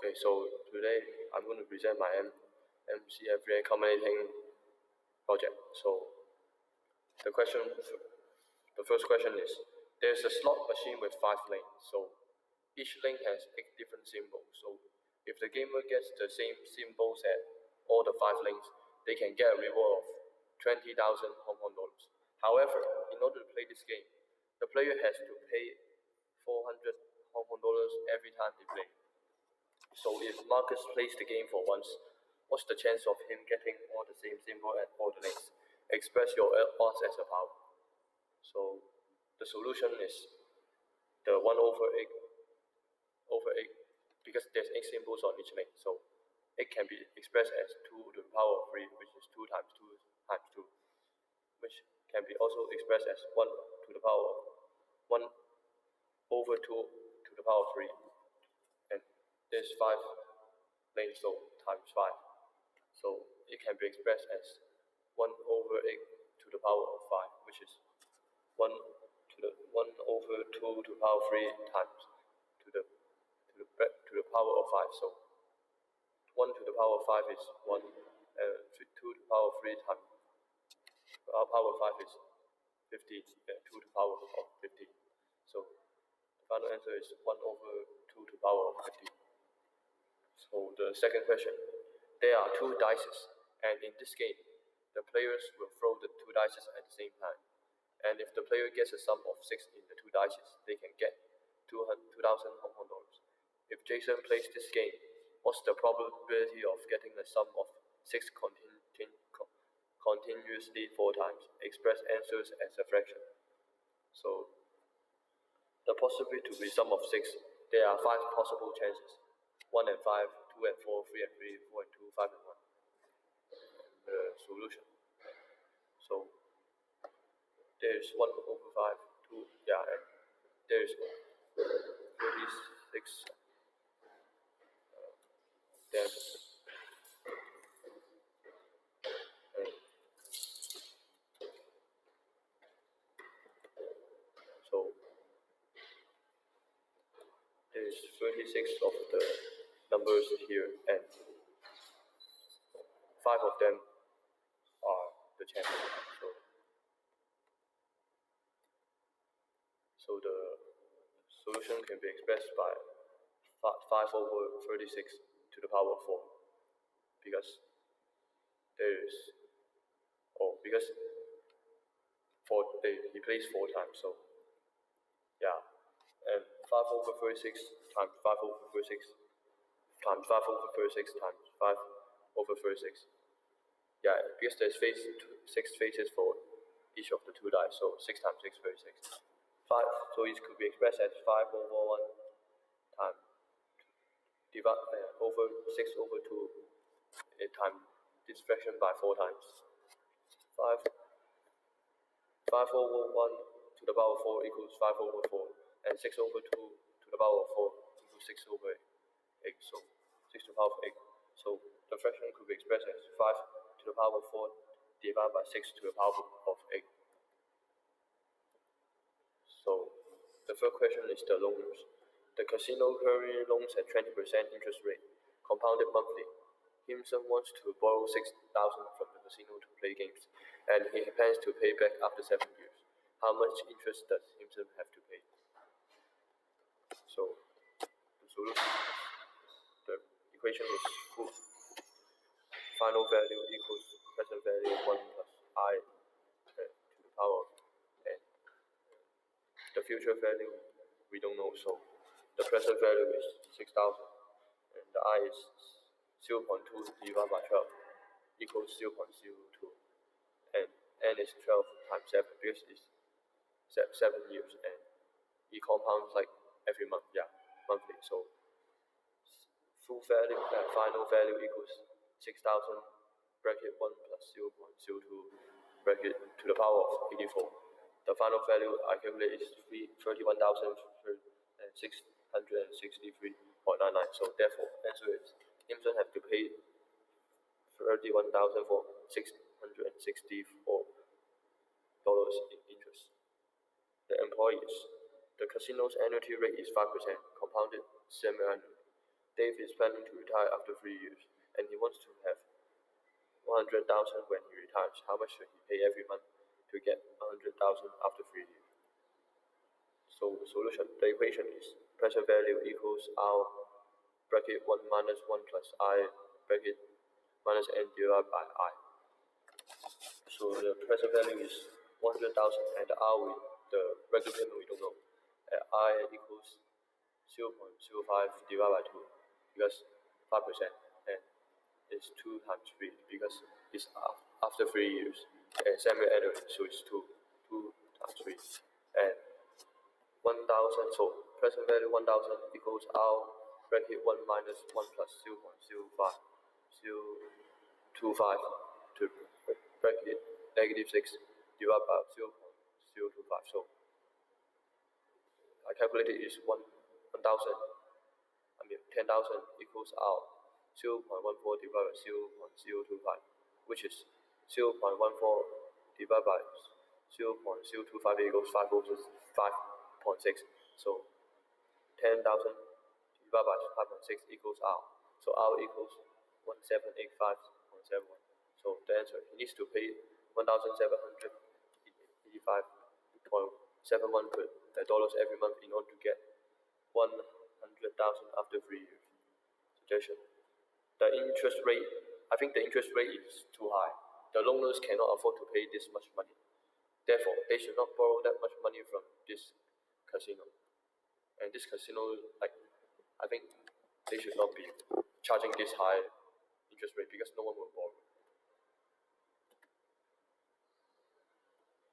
Okay, so today I'm going to present my MCF accumulating project. So the first question is, there's a slot machine with 5 lanes. So each lane has 8 different symbols. So if the gamer gets the same symbols at all the 5 lanes, they can get a reward of 20,000 Hong Kong dollars. However, in order to play this game, the player has to pay 400 Hong Kong dollars every time they play. So if Marcus plays the game for once, what's the chance of him getting all the same symbol at all the lanes? Express your odds as a power. So the solution is the 1 over 8 because there's 8 symbols on each lane. So it can be expressed as 2 to the power of 3, which is 2 times 2 times 2, which can be also expressed as 1 to the power of 1 over 2 to the power of 3. And there's 5 lanes, so times 5. So it can be expressed as 1 over 8 to the power of 5, which is 1 over 2 to the power of 3 times to the power of 5. So 1 to the power of 5 is 1, 2 to the power of 3 times power of 5 is 50, 2 to the power of 50. So the final answer is 1 over 2 to the power of 50. So the second question, there are 2 dices, and in this game, the players will throw the 2 dices at the same time. And if the player gets a sum of 6 in the 2 dices, they can get 2,000 Hong Kong dollars. If Jason plays this game, what's the probability of getting a sum of 6 continuously 4 times? Express answers as a fraction. So the possibility to be sum of 6, there are 5 possible chances. 1 and 5, 2 and 4, 3 and 3, 4 and 2, 5 and 1. The solution. So there's 1 over 5, 2, and there's 36. Then so there's 36 of the numbers here, and 5 of them are the chances. So the solution can be expressed by 5 over 36 to the power of 4, because he plays 4 times, so and 5 over 36 times 5 over 36 times 5 over 36 times 5 over 36. Because there's 6 faces for each of the 2 dice, so 6 times 6, 36. 5, so it could be expressed as 5 over 1 times over 6 over 2 times this fraction by 4 times. 5 over 1 to the power of 4 equals 5 over 4, and 6 over 2 to the power of 4 equals 6 over 8, so 6 to the power of 8. So the fraction could be expressed as 5 to the power of 4 divided by 6 to the power of 8. So the third question is the loans. The casino currently loans at 20% interest rate, compounded monthly. Himson wants to borrow 6,000 from the casino to play games, and he plans to pay back after 7 years. How much interest does Himson have to pay? So the solution, the equation is final value equals present value 1 plus I to the power of n. The future value we don't know, so the present value is 6,000, and the I is 0.2 divided by 12 equals 0.02, and n is 12 times 7 because it's 7 years, and it compounds like every month, monthly. So full value, final value equals 6,000 bracket 1 plus 0.02 bracket to the power of 84. The final value I calculate is 31,663.99. So therefore, answer is Himson have to pay 31,664 dollars in interest. The employees, the casino's annuity rate is 5%, compounded semi-annually. Dave is planning to retire after 3 years, and he wants to have 100,000 when he retires. How much should he pay every month to get 100,000 after 3 years? So the solution, the equation is present value equals R bracket 1 minus 1 plus I bracket minus n divided by I. So the present value is 100,000 and the R with the regular payment we don't know. I equals 0.05 divided by 2 because 5% and it's 2 times 3 because it's after 3 years and semi-annual, so it's 2 times 3 and 1,000. So present value 1,000 equals R bracket 1 minus 1 plus 0.05 to bracket negative 6 divided by 0.025. So I calculated is 1,000. 10,000 equals R 0.14 divided by 0.025, which is 0.14 divided by 0.025 equals 5.6. So 10,000 divided by 5.6 equals R. So R equals 1785.71. So the answer, he needs to pay 1,785.71 dollars every month in order to get 100,000 after 3 years. Suggestion: the interest rate. I think the interest rate is too high. The loaners cannot afford to pay this much money. Therefore, they should not borrow that much money from this casino. And this casino, I think they should not be charging this high interest rate because no one will borrow.